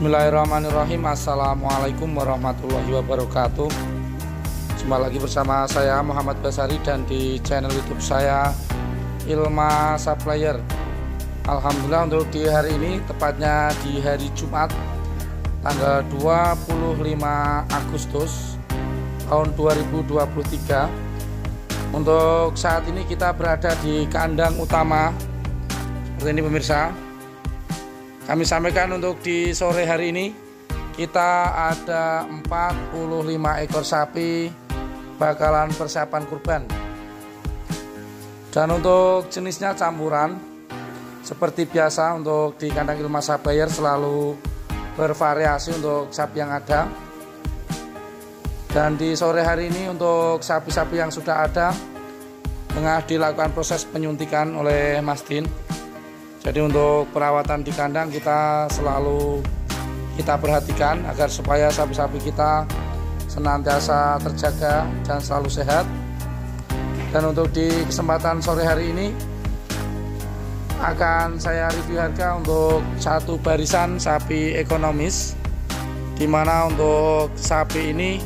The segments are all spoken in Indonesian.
Bismillahirrahmanirrahim. Assalamualaikum warahmatullahi wabarakatuh. Jumpa lagi bersama saya Muhammad Basari dan di channel YouTube saya Ilma Supplier. Alhamdulillah untuk di hari ini, tepatnya di hari Jumat tanggal 25 Agustus tahun 2023. Untuk saat ini kita berada di kandang utama seperti ini pemirsa. Kami sampaikan untuk di sore hari ini kita ada 45 ekor sapi bakalan persiapan kurban. Dan untuk jenisnya campuran. Seperti biasa untuk di kandang Ilma Supplier selalu bervariasi untuk sapi yang ada. Dan di sore hari ini untuk sapi-sapi yang sudah ada tengah dilakukan proses penyuntikan oleh Mas Din. Jadi untuk perawatan di kandang kita selalu perhatikan agar supaya sapi-sapi kita senantiasa terjaga dan selalu sehat. Dan untuk di kesempatan sore hari ini akan saya review harga untuk satu barisan sapi ekonomis, dimana untuk sapi ini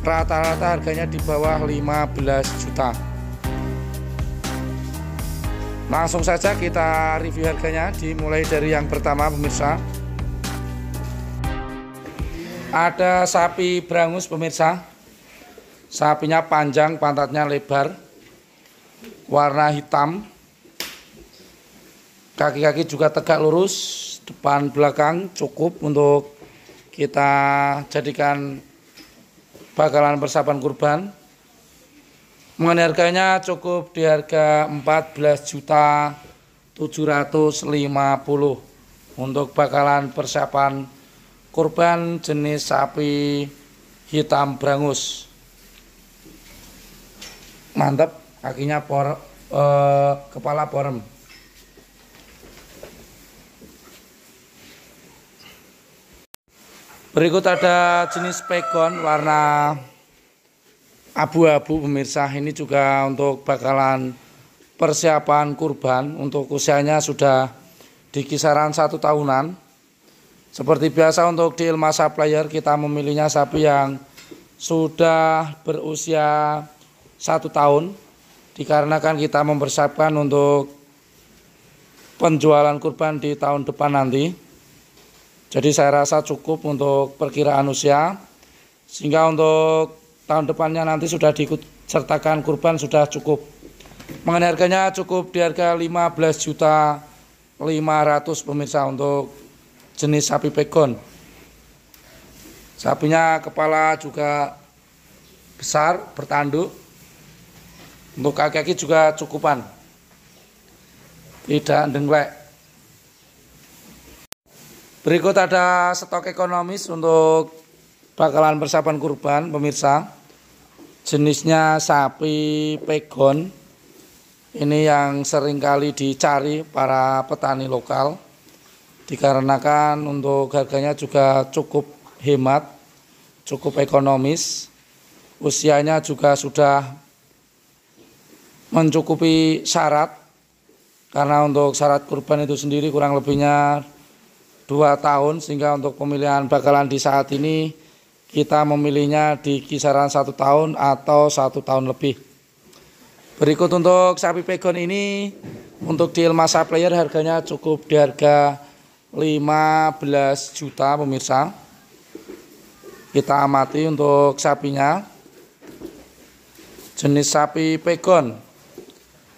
rata-rata harganya di bawah 15 juta. Langsung saja kita review harganya, dimulai dari yang pertama pemirsa. Ada sapi Brangus pemirsa. Sapinya panjang, pantatnya lebar, warna hitam. Kaki-kaki juga tegak lurus, depan belakang cukup untuk kita jadikan bakalan persiapan kurban. Mengenai harganya cukup di harga 14.750.000 untuk bakalan persiapan kurban jenis sapi hitam Brangus. Mantap, kakinya kepala borem. Berikut ada jenis pegon warna abu-abu pemirsa. Ini juga untuk bakalan persiapan kurban. Untuk usianya sudah di kisaran 1 tahunan. Seperti biasa untuk di Ilma Supplier kita memilihnya sapi yang sudah berusia 1 tahun, dikarenakan kita mempersiapkan untuk penjualan kurban di tahun depan nanti. Jadi saya rasa cukup untuk perkiraan usia, sehingga untuk tahun depannya nanti sudah diikutsertakan kurban sudah cukup. Mengenai harganya cukup di harga 15.500.000 pemirsa untuk jenis sapi pegon. Sapinya kepala juga besar, bertanduk. Untuk kaki-kaki juga cukupan, tidak dengklek. Berikut ada stok ekonomis untuk bakalan persiapan kurban pemirsa. Jenisnya sapi pegon. Ini yang seringkali dicari para petani lokal, dikarenakan untuk harganya juga cukup hemat, cukup ekonomis. Usianya juga sudah mencukupi syarat, karena untuk syarat kurban itu sendiri kurang lebihnya 2 tahun, sehingga untuk pemilihan bakalan di saat ini kita memilihnya di kisaran 1 tahun atau 1 tahun lebih. Berikut untuk sapi pegon ini untuk di Ilma Supplier harganya cukup di harga 15 juta pemirsa. Kita amati untuk sapinya. Jenis sapi pegon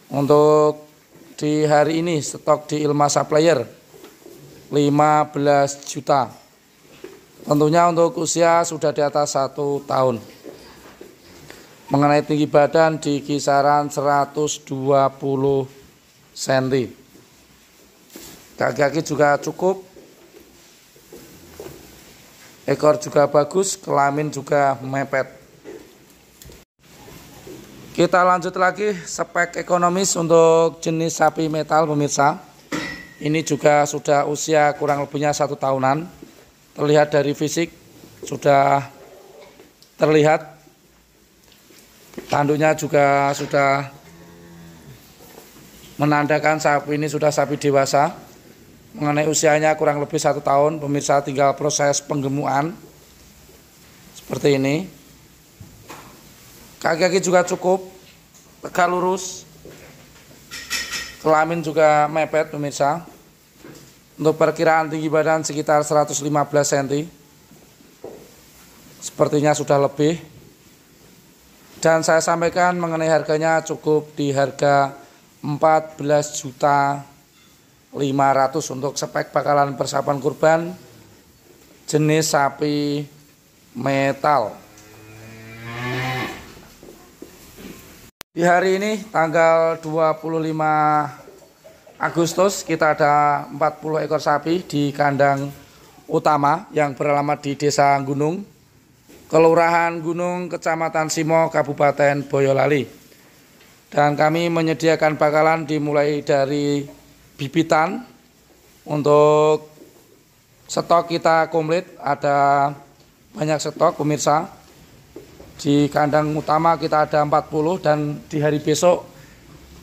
untuk di hari ini stok di Ilma Supplier 15 juta. Tentunya untuk usia sudah di atas 1 tahun. Mengenai tinggi badan di kisaran 120 cm. Kaki-kaki juga cukup. Ekor juga bagus, kelamin juga mepet. Kita lanjut lagi spek ekonomis untuk jenis sapi metal pemirsa. Ini juga sudah usia kurang lebihnya 1 tahunan. Terlihat dari fisik sudah terlihat. Tanduknya juga sudah menandakan sapi ini sudah sapi dewasa. Mengenai usianya kurang lebih 1 tahun, pemirsa, tinggal proses penggemukan seperti ini. Kaki-kaki juga cukup tegak lurus, kelamin juga mepet, pemirsa. Untuk perkiraan tinggi badan sekitar 115 cm. Sepertinya sudah lebih. Dan saya sampaikan mengenai harganya cukup di harga 14.500.000 untuk spek bakalan persiapan kurban jenis sapi metal. Di hari ini tanggal 25 Agustus kita ada 40 ekor sapi di kandang utama yang beralamat di Desa Gunung, Kelurahan Gunung, Kecamatan Simo, Kabupaten Boyolali. Dan kami menyediakan bakalan dimulai dari bibitan. Untuk stok kita komplit, ada banyak stok, pemirsa. Di kandang utama kita ada 40 dan di hari besok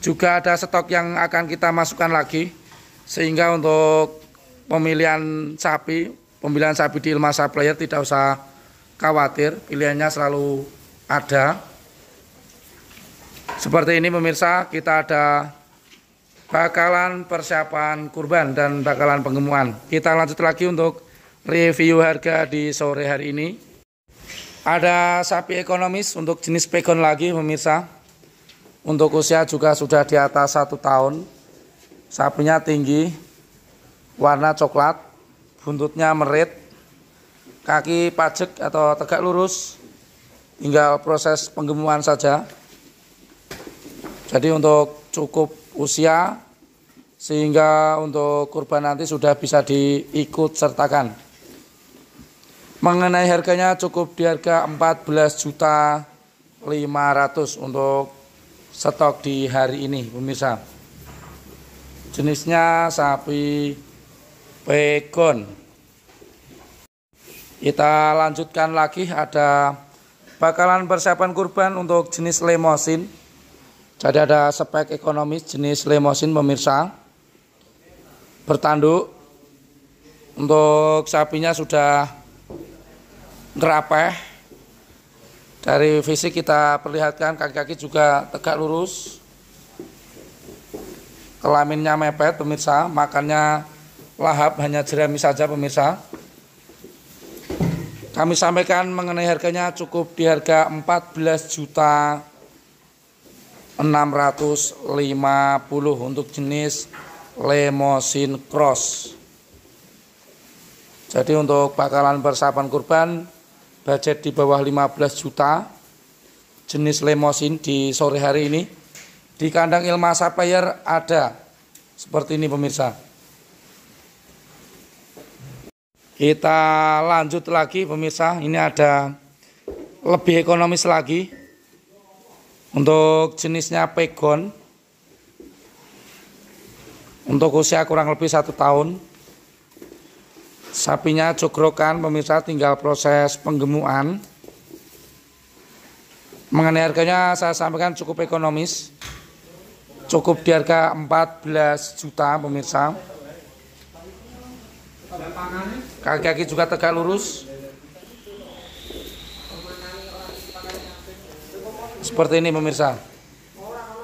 juga ada stok yang akan kita masukkan lagi, sehingga untuk pemilihan sapi di Ilma Supplier tidak usah khawatir, pilihannya selalu ada. Seperti ini pemirsa, kita ada bakalan persiapan kurban dan bakalan penggemukan. Kita lanjut lagi untuk review harga di sore hari ini. Ada sapi ekonomis untuk jenis pegon lagi, pemirsa. Untuk usia juga sudah di atas 1 tahun. Sapinya tinggi, warna coklat, buntutnya merit, kaki pajek atau tegak lurus, tinggal proses penggemukan saja. Jadi untuk cukup usia, sehingga untuk kurban nanti sudah bisa diikut sertakan. Mengenai harganya cukup di harga 14.500.000 untuk stok di hari ini, pemirsa. Jenisnya sapi pegon. Kita lanjutkan lagi, ada bakalan persiapan kurban untuk jenis lemosin. Jadi ada spek ekonomis jenis lemosin, pemirsa. Bertanduk. Untuk sapinya sudah ngerapeh. Dari fisik kita perlihatkan kaki-kaki juga tegak lurus, kelaminnya mepet, pemirsa. Makannya lahap, hanya jerami saja, pemirsa. Kami sampaikan mengenai harganya cukup di harga 14.650.000 untuk jenis lemosin cross. Jadi untuk bakalan persiapan kurban, budget di bawah 15 juta, jenis lemosin di sore hari ini. Di kandang Ilma Supplier ada seperti ini, pemirsa. Kita lanjut lagi, pemirsa. Ini ada lebih ekonomis lagi. Untuk jenisnya pegon. Untuk usia kurang lebih 1 tahun. Sapinya jogrokan, pemirsa, tinggal proses penggemukan. Mengenai harganya saya sampaikan cukup ekonomis. Cukup di harga 14 juta, pemirsa. Kaki-kaki juga tegak lurus. Seperti ini, pemirsa.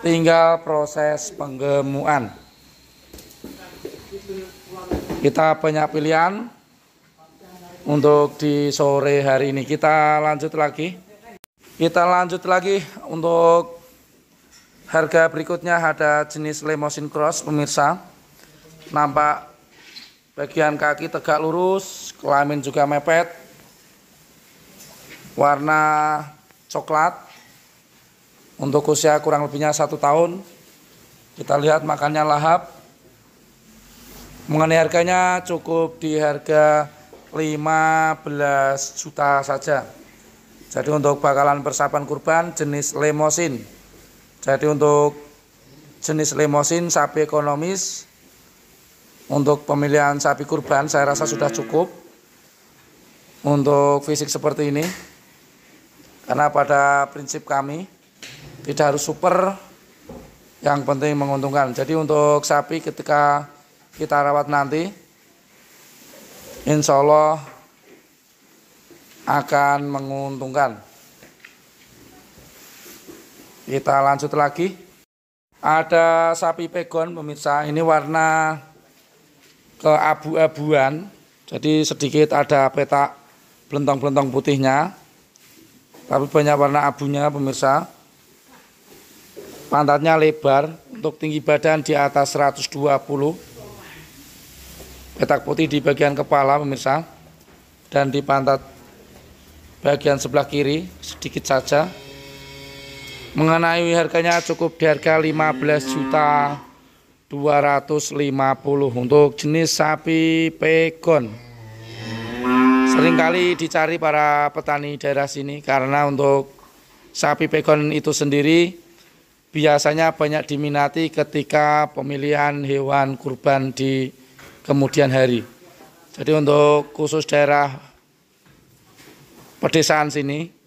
Tinggal proses penggemukan. Kita banyak pilihan untuk di sore hari ini. Kita lanjut lagi untuk harga berikutnya. Ada jenis lemosin cross, pemirsa. Nampak bagian kaki tegak lurus, kelamin juga mepet, warna coklat. Untuk usia kurang lebihnya 1 tahun. Kita lihat makannya lahap. Mengenai harganya cukup di harga 15 juta saja. Jadi untuk bakalan persiapan kurban jenis lemosin. Jadi untuk jenis lemosin sapi ekonomis, untuk pemilihan sapi kurban saya rasa sudah cukup. Untuk fisik seperti ini, karena pada prinsip kami tidak harus super, yang penting menguntungkan. Jadi untuk sapi ketika kita rawat nanti, insya Allah akan menguntungkan. Kita lanjut lagi. Ada sapi pegon pemirsa, ini warna keabu-abuan, jadi sedikit ada petak belentong-belentong putihnya, tapi banyak warna abunya pemirsa. Pantatnya lebar, untuk tinggi badan di atas 120, petak putih di bagian kepala pemirsa, dan di pantat bagian sebelah kiri sedikit saja. Mengenai harganya cukup di harga 15.250.000 untuk jenis sapi pegon. Seringkali dicari para petani daerah sini karena untuk sapi pegon itu sendiri biasanya banyak diminati ketika pemilihan hewan kurban di kemudian hari. Jadi untuk khusus daerah pedesaan sini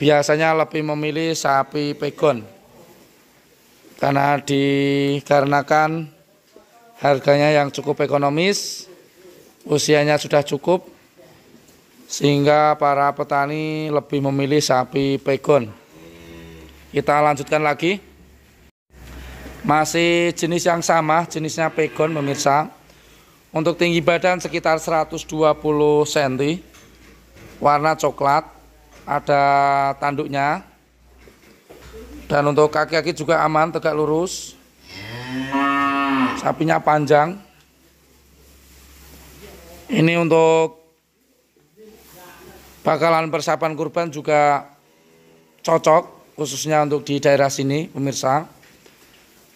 biasanya lebih memilih sapi pegon karena dikarenakan harganya yang cukup ekonomis, usianya sudah cukup, sehingga para petani lebih memilih sapi pegon. Kita lanjutkan lagi. Masih jenis yang sama, jenisnya pegon pemirsa. Untuk tinggi badan sekitar 120 cm, warna coklat, ada tanduknya, dan untuk kaki-kaki juga aman, tegak lurus. Sapinya panjang. Ini untuk bakalan persiapan kurban juga cocok, khususnya untuk di daerah sini pemirsa.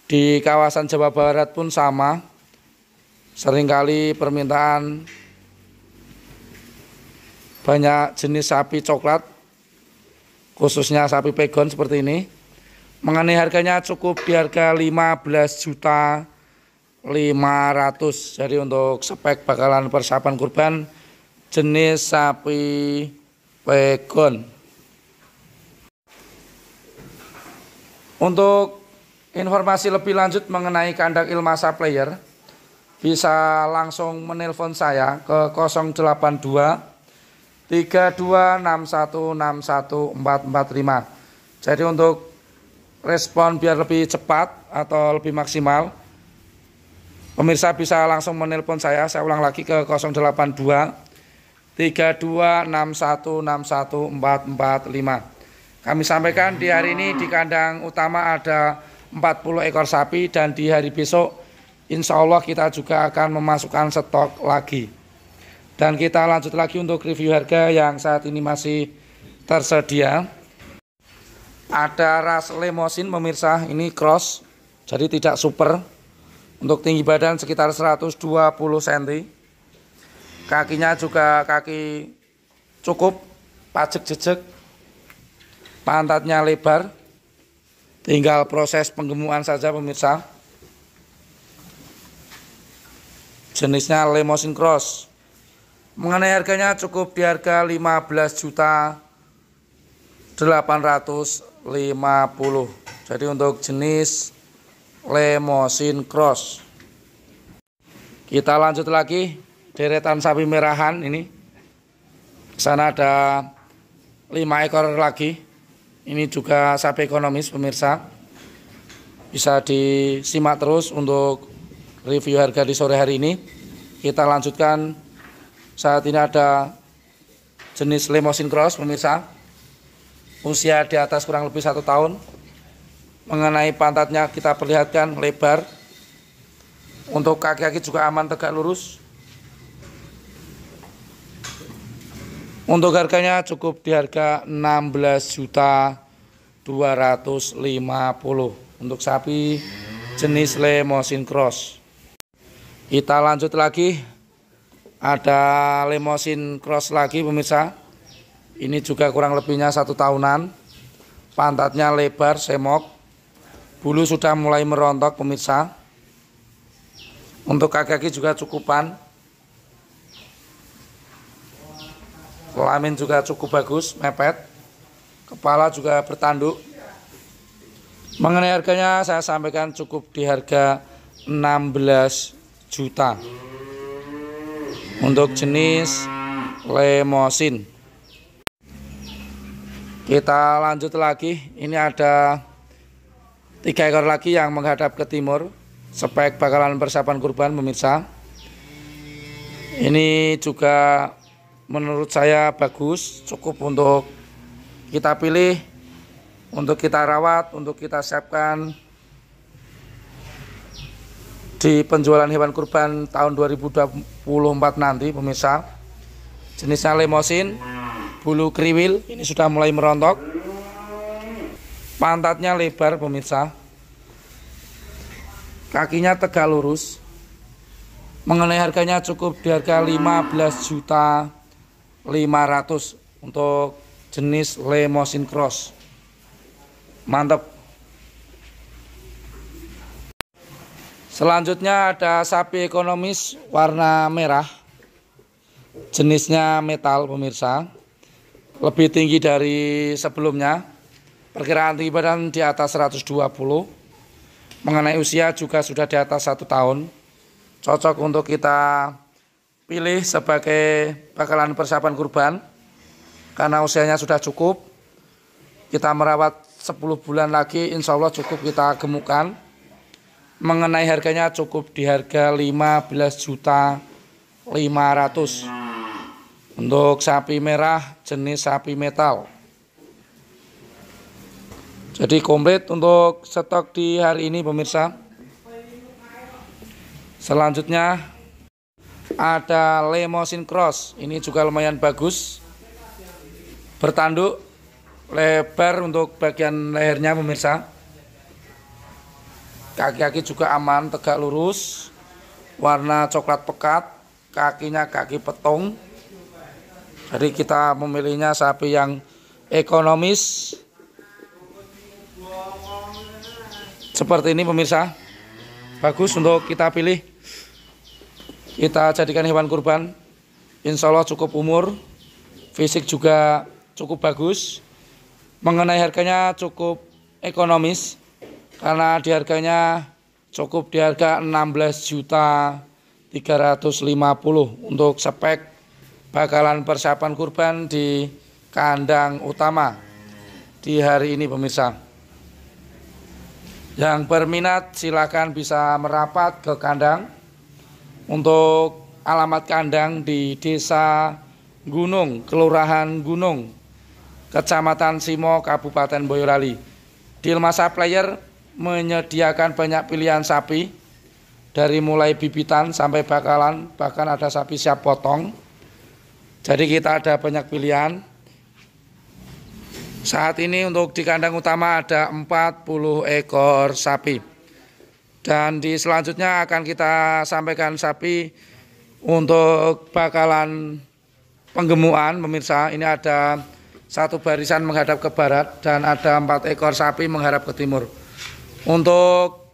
Di kawasan Jawa Barat pun sama, seringkali permintaan banyak jenis sapi coklat, khususnya sapi pegon seperti ini. Mengenai harganya cukup di harga 15.500.000. Jadi untuk spek bakalan persiapan kurban jenis sapi pegon. Untuk informasi lebih lanjut mengenai kandang Ilma Supplier, bisa langsung menelpon saya ke 082 3261614445. Jadi untuk respon biar lebih cepat atau lebih maksimal, pemirsa bisa langsung menelpon saya ulang lagi ke 082 3261614445. Kami sampaikan di hari ini di kandang utama ada 40 ekor sapi, dan di hari besok insya Allah kita juga akan memasukkan stok lagi. Dan kita lanjut lagi untuk review harga yang saat ini masih tersedia. Ada ras Limousin pemirsa, ini cross, jadi tidak super. Untuk tinggi badan sekitar 120 cm. Kakinya juga kaki cukup, pajek-jejek. Pantatnya lebar. Tinggal proses penggemukan saja pemirsa. Jenisnya Limousin cross. Mengenai harganya cukup di harga 15.850.000. Jadi untuk jenis Limousin cross. Kita lanjut lagi, deretan sapi merahan ini. Di sana ada 5 ekor lagi. Ini juga sapi ekonomis pemirsa. Bisa disimak terus untuk review harga di sore hari ini. Kita lanjutkan. Saat ini ada jenis Limousin cross pemirsa, usia di atas kurang lebih 1 tahun. Mengenai pantatnya kita perlihatkan lebar. Untuk kaki-kaki juga aman, tegak lurus. Untuk harganya cukup di harga 16.250.000 untuk sapi jenis Limousin cross. Kita lanjut lagi. Ada Limousin cross lagi pemirsa. Ini juga kurang lebihnya 1 tahunan. Pantatnya lebar, semok. Bulu sudah mulai merontok pemirsa. Untuk kaki-kaki juga cukupan. Kelamin juga cukup bagus, mepet. Kepala juga bertanduk. Mengenai harganya saya sampaikan cukup di harga 16 juta untuk jenis Limousin. Kita lanjut lagi, ini ada 3 ekor lagi yang menghadap ke timur. Spek bakalan persiapan kurban pemirsa. Ini juga menurut saya bagus, cukup untuk kita pilih, untuk kita rawat, untuk kita siapkan di penjualan hewan kurban tahun 2024 nanti pemirsa. Jenisnya Limousin, bulu kriwil, ini sudah mulai merontok, pantatnya lebar pemirsa, kakinya tegak lurus. Mengenai harganya cukup di harga 15.500.000 untuk jenis Limousin Cross. Mantap. Selanjutnya ada sapi ekonomis warna merah, jenisnya metal pemirsa, lebih tinggi dari sebelumnya, perkiraan tinggi badan di atas 120. Mengenai usia juga sudah di atas 1 tahun, cocok untuk kita pilih sebagai bakalan persiapan kurban karena usianya sudah cukup. Kita merawat 10 bulan lagi, insya Allah cukup kita gemukkan. Mengenai harganya cukup di harga 15.500.000 untuk sapi merah jenis sapi metal. Jadi komplit untuk stok di hari ini pemirsa. Selanjutnya ada Limousin Cross, ini juga lumayan bagus, bertanduk, lebar untuk bagian lehernya pemirsa. Kaki-kaki juga aman, tegak lurus, warna coklat pekat, kakinya kaki petung. Jadi kita memilihnya sapi yang ekonomis seperti ini pemirsa. Bagus untuk kita pilih, kita jadikan hewan kurban. Insya Allah cukup umur, fisik juga cukup bagus. Mengenai harganya cukup ekonomis, karena di harganya cukup di harga 16.350.000 untuk spek bakalan persiapan kurban di kandang utama di hari ini pemirsa. Yang berminat silakan bisa merapat ke kandang. Untuk alamat kandang di Desa Gunung, Kelurahan Gunung, Kecamatan Simo, Kabupaten Boyolali. Di Ilma Supplier menyediakan banyak pilihan sapi dari mulai bibitan sampai bakalan, bahkan ada sapi siap potong. Jadi kita ada banyak pilihan. Saat ini untuk di kandang utama ada 40 ekor sapi. Dan di selanjutnya akan kita sampaikan sapi untuk bakalan penggemukan pemirsa. Ini ada 1 barisan menghadap ke barat dan ada 4 ekor sapi menghadap ke timur. Untuk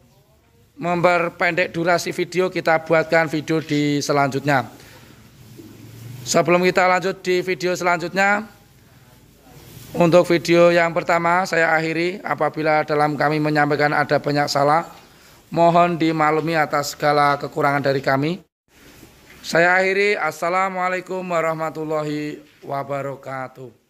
memperpendek durasi video, kita buatkan video di selanjutnya. Sebelum kita lanjut di video selanjutnya, untuk video yang pertama saya akhiri. Apabila dalam kami menyampaikan ada banyak salah, mohon dimaklumi atas segala kekurangan dari kami. Saya akhiri. Assalamualaikum warahmatullahi wabarakatuh.